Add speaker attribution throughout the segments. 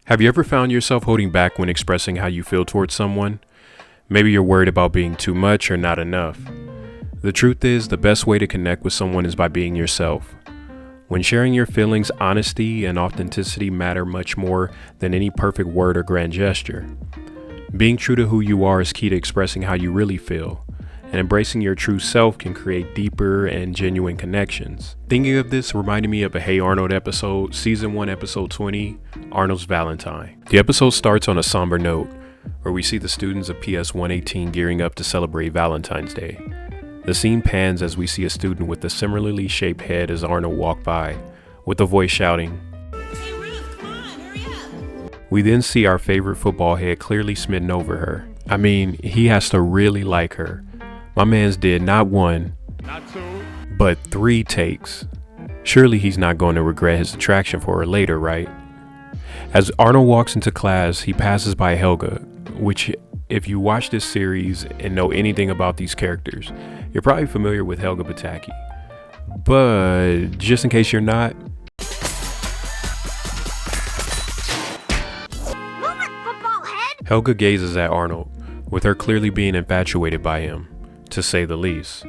Speaker 1: Have you ever found yourself holding back when expressing how you feel towards someone? Maybe you're worried about being too much or not enough. The truth is, the best way to connect with someone is by being yourself. When sharing your feelings, honesty and authenticity matter much more than any perfect word or grand gesture. Being true to who you are is key to expressing how you really feel, and embracing your true self can create deeper and genuine connections. Thinking of this reminded me of a Hey Arnold episode, season 1, episode 20, Arnold's Valentine. The episode starts on a somber note, where we see the students of PS 118 gearing up to celebrate Valentine's Day. The scene pans as we see a student with a similarly shaped head as Arnold walk by, with a voice shouting,
Speaker 2: "Hey Ruth, come on, hurry up."
Speaker 1: We then see our favorite football head clearly smitten over her. I mean, he has to really like her. My man's did not one,
Speaker 3: Not two.
Speaker 1: but 3 takes. Surely he's not going to regret his attraction for her later, right? As Arnold walks into class, he passes by Helga, which, if you watch this series and know anything about these characters, you're probably familiar with Helga Pataki. But just in case you're not,
Speaker 2: Move it, football head!
Speaker 1: Helga gazes at Arnold, with her clearly being infatuated by him, to say the least.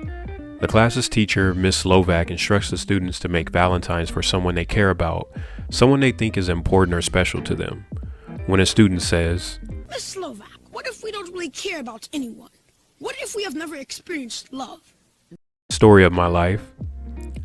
Speaker 1: The class's teacher, Miss Slovak, instructs the students to make Valentines for someone they care about, someone they think is important or special to them. When a student says,
Speaker 4: Miss Slovak, what if we don't really care about anyone? What if we have never experienced love?
Speaker 1: "Story of my life."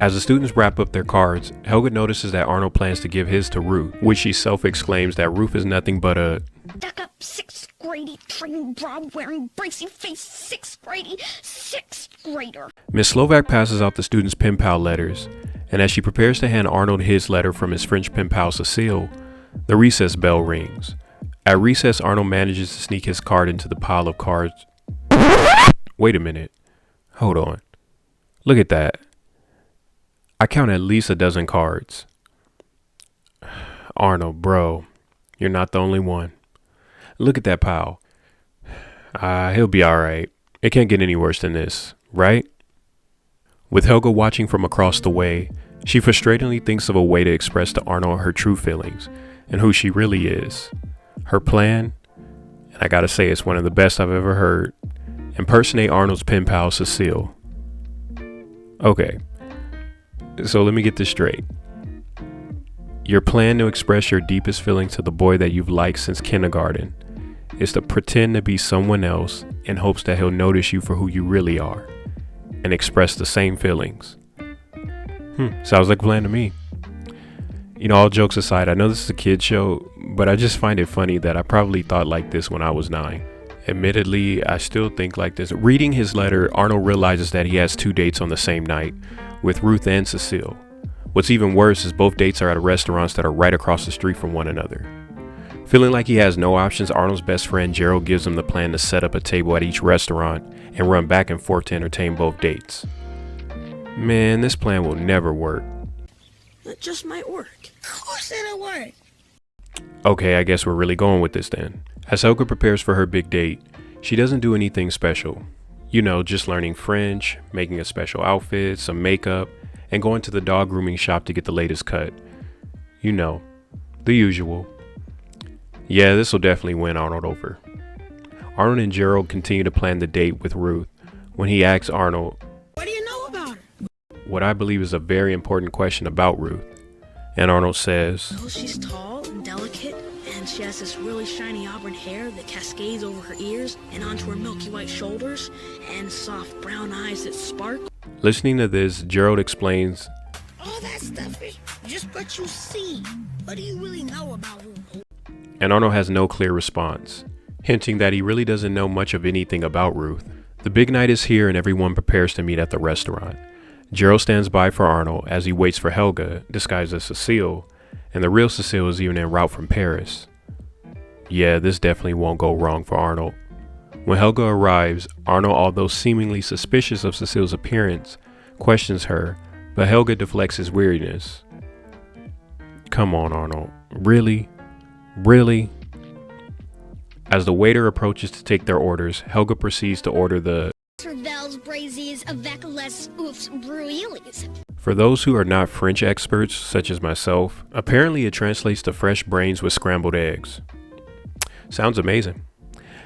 Speaker 1: As the students wrap up their cards, Helga notices that Arnold plans to give his to Ruth, which she self-exclaims that Ruth is nothing but a
Speaker 4: Duck up, 6th grade, train bra wearing, bracy face, 6th grade, 6th grader.
Speaker 1: Miss Slovak passes out the students' pen pal letters, and as she prepares to hand Arnold his letter from his French pen pal Cecile, the recess bell rings. At recess, Arnold manages to sneak his card into the pile of cards. Wait a minute. Hold on. Look at that. I count at least a dozen cards. Arnold, bro, you're not the only one. Look at that pile. He'll be alright. It can't get any worse than this, right? With Helga watching from across the way, she frustratingly thinks of a way to express to Arnold her true feelings and who she really is. Her plan, and I gotta say it's one of the best I've ever heard, impersonate Arnold's pen pal Cecile. Okay, so let me get this straight. Your plan to express your deepest feelings to the boy that you've liked since kindergarten is to pretend to be someone else in hopes that he'll notice you for who you really are and express the same feelings. Sounds like a plan to me. You know, all jokes aside, I know this is a kid's show, but I just find it funny that I probably thought like this when I was 9. Admittedly, I still think like this. Reading his letter, Arnold realizes that he has 2 dates on the same night, with Ruth and Cecile. What's even worse is both dates are at restaurants that are right across the street from one another. Feeling like he has no options, Arnold's best friend Gerald gives him the plan to set up a table at each restaurant and run back and forth to entertain both dates. Man, this plan will never work.
Speaker 4: It just might work. Of course it'll work.
Speaker 1: Okay, I guess we're really going with this then. As Helga prepares for her big date, she doesn't do anything special. You know, just learning French, making a special outfit, some makeup, and going to the dog grooming shop to get the latest cut. You know, the usual. Yeah, this will definitely win Arnold over. Arnold and Gerald continue to plan the date with Ruth when he asks Arnold,
Speaker 4: What do you know about her?
Speaker 1: what I believe is a very important question about Ruth. And Arnold says,
Speaker 5: Well, she's tall and delicate, and she has this really shiny auburn hair that cascades over her ears and onto her milky white shoulders, and soft brown eyes that sparkle.
Speaker 1: Listening to this, Gerald explains,
Speaker 4: All that stuff is just what you see. What do you really know about her?
Speaker 1: and Arnold has no clear response, hinting that he really doesn't know much of anything about Ruth. The big night is here and everyone prepares to meet at the restaurant. Gerald stands by for Arnold as he waits for Helga, disguised as Cecile, and the real Cecile is even en route from Paris. Yeah, this definitely won't go wrong for Arnold. When Helga arrives, Arnold, although seemingly suspicious of Cecile's appearance, questions her, but Helga deflects his weariness. Come on, Arnold. Really? Really? As the waiter approaches to take their orders, Helga proceeds to order the
Speaker 4: Cervels, brazies, avec les oufs, bruilis.
Speaker 1: For those who are not French experts, such as myself, apparently it translates to fresh brains with scrambled eggs. Sounds amazing.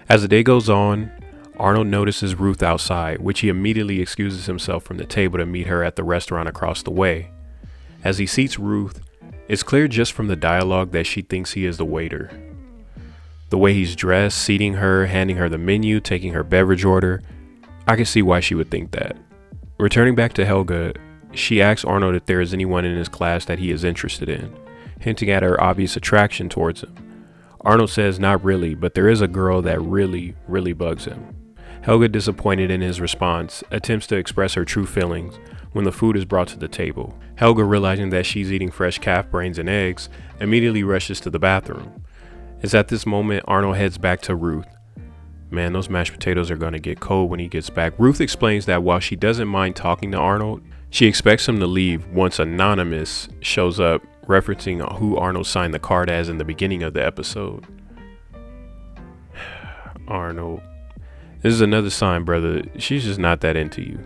Speaker 1: As the day goes on, Arnold notices Ruth outside, which he immediately excuses himself from the table to meet her at the restaurant across the way. As he seats Ruth, it's clear just from the dialogue that she thinks he is the waiter. The way he's dressed, seating her, handing her the menu, taking her beverage order, I can see why she would think that. Returning back to Helga, she asks Arnold if there is anyone in his class that he is interested in, hinting at her obvious attraction towards him. Arnold says not really, but there is a girl that really bugs him. Helga, disappointed in his response, attempts to express her true feelings when the food is brought to the table. Helga, realizing that she's eating fresh calf brains and eggs, immediately rushes to the bathroom. It's at this moment Arnold heads back to Ruth. Man, those mashed potatoes are going to get cold when he gets back. Ruth explains that while she doesn't mind talking to Arnold, she expects him to leave once Anonymous shows up, referencing who Arnold signed the card as in the beginning of the episode. Arnold. This is another sign, brother. She's just not that into you.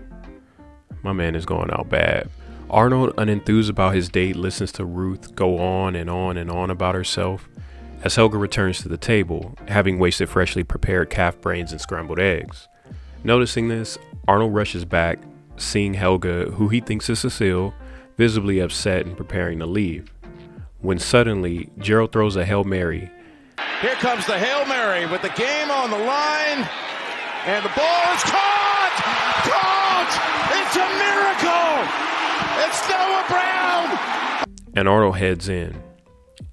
Speaker 1: My man is going out bad. Arnold, unenthused about his date, listens to Ruth go on and on and on about herself as Helga returns to the table, having wasted freshly prepared calf brains and scrambled eggs. Noticing this, Arnold rushes back, seeing Helga, who he thinks is Cecile, visibly upset and preparing to leave. When suddenly, Gerald throws a Hail Mary.
Speaker 3: Here comes the Hail Mary with the game on the line, and the ball is caught! Caught! It's a miracle! It's Noah Brown!
Speaker 1: And Arnold heads in.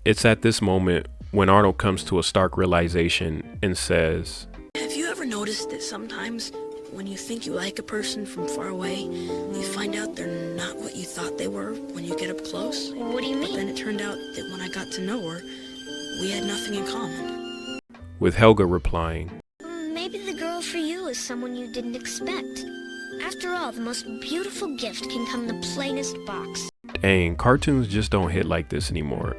Speaker 1: It's at this moment when Arnold comes to a stark realization and says,
Speaker 5: Have you ever noticed that sometimes when you think you like a person from far away, you find out they're not what you thought they were when you get up close?
Speaker 4: What do you
Speaker 5: But then
Speaker 4: mean?
Speaker 5: it turned out that when I got to know her, we had nothing in common.
Speaker 1: with Helga replying,
Speaker 4: Maybe the girl for you is someone you didn't expect. After all, the most beautiful gift can come in the plainest box.
Speaker 1: dang, cartoons just don't hit like this anymore.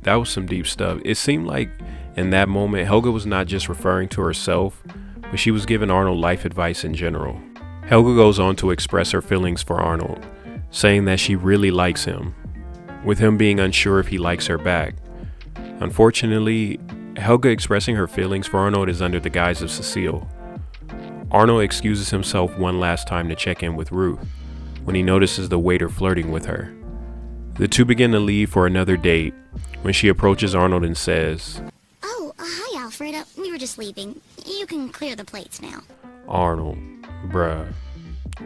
Speaker 1: That was some deep stuff. It seemed like in that moment, Helga was not just referring to herself, but she was giving Arnold life advice in general. Helga goes on to express her feelings for Arnold, saying that she really likes him, with him being unsure if he likes her back. Unfortunately, Helga expressing her feelings for Arnold is under the guise of Cecile. Arnold excuses himself one last time to check in with Ruth, when he notices the waiter flirting with her. The two begin to leave for another date, when she approaches Arnold and says,
Speaker 6: Oh, hi, Alfred. We were just leaving. You can clear the plates now.
Speaker 1: Arnold, bruh,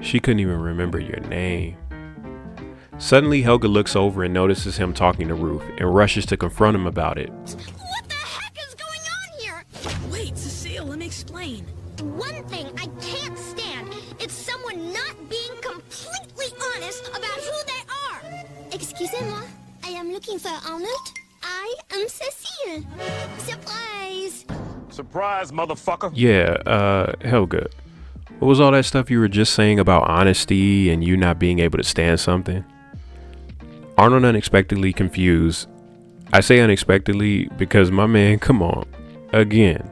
Speaker 1: she couldn't even remember your name. Suddenly, Helga looks over and notices him talking to Ruth and rushes to confront him about it.
Speaker 4: What the heck is going on here?
Speaker 5: Wait, Cecile, let me explain.
Speaker 4: One thing I can't stand, it's someone not being completely honest about who they are.
Speaker 6: Excusez-moi. I am looking for Arnold. I am Cecile. Surprise!
Speaker 3: Surprise, motherfucker!
Speaker 1: Yeah, Helga, what was all that stuff you were just saying about honesty and you not being able to stand something? Arnold, unexpectedly confused. I say unexpectedly because my man, come on. Again,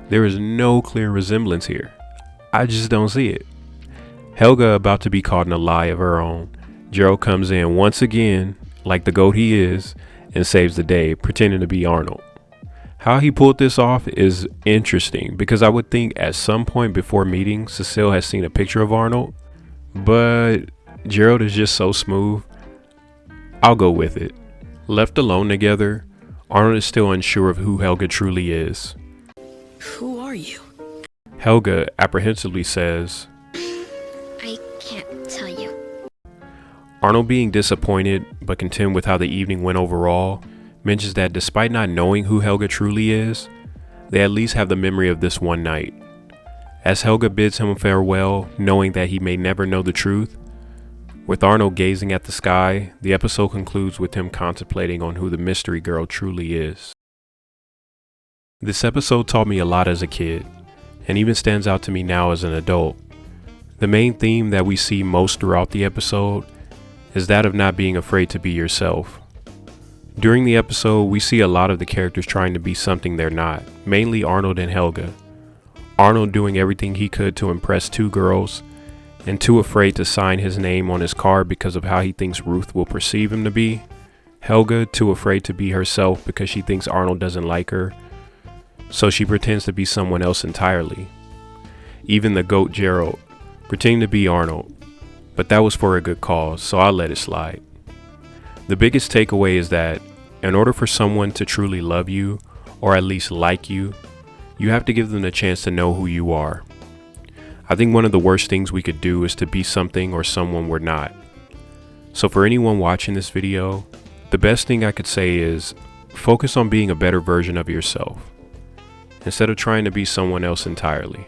Speaker 1: there is no clear resemblance here. I just don't see it. Helga about to be caught in a lie of her own. Gerald comes in once again, like the goat he is, and saves the day, pretending to be Arnold. How he pulled this off is interesting because I would think at some point before meeting, Cecile has seen a picture of Arnold, but Gerald is just so smooth. I'll go with it. Left alone together, Arnold is still unsure of who Helga truly is.
Speaker 5: Who are you?
Speaker 1: Helga apprehensively says,
Speaker 4: I can't tell you.
Speaker 1: Arnold, being disappointed but content with how the evening went overall, mentions that despite not knowing who Helga truly is, they at least have the memory of this one night. As Helga bids him farewell, knowing that he may never know the truth, with Arnold gazing at the sky, the episode concludes with him contemplating on who the mystery girl truly is. This episode taught me a lot as a kid, and even stands out to me now as an adult. The main theme that we see most throughout the episode is that of not being afraid to be yourself. During the episode, we see a lot of the characters trying to be something they're not, mainly Arnold and Helga. Arnold doing everything he could to impress two girls, and too afraid to sign his name on his card because of how he thinks Ruth will perceive him to be. Helga, too afraid to be herself because she thinks Arnold doesn't like her, so she pretends to be someone else entirely. Even the goat Gerald, pretending to be Arnold, but that was for a good cause, so I'll let it slide. The biggest takeaway is that in order for someone to truly love you, or at least like you, you have to give them the chance to know who you are. I think one of the worst things we could do is to be something or someone we're not. So for anyone watching this video, the best thing I could say is focus on being a better version of yourself, instead of trying to be someone else entirely.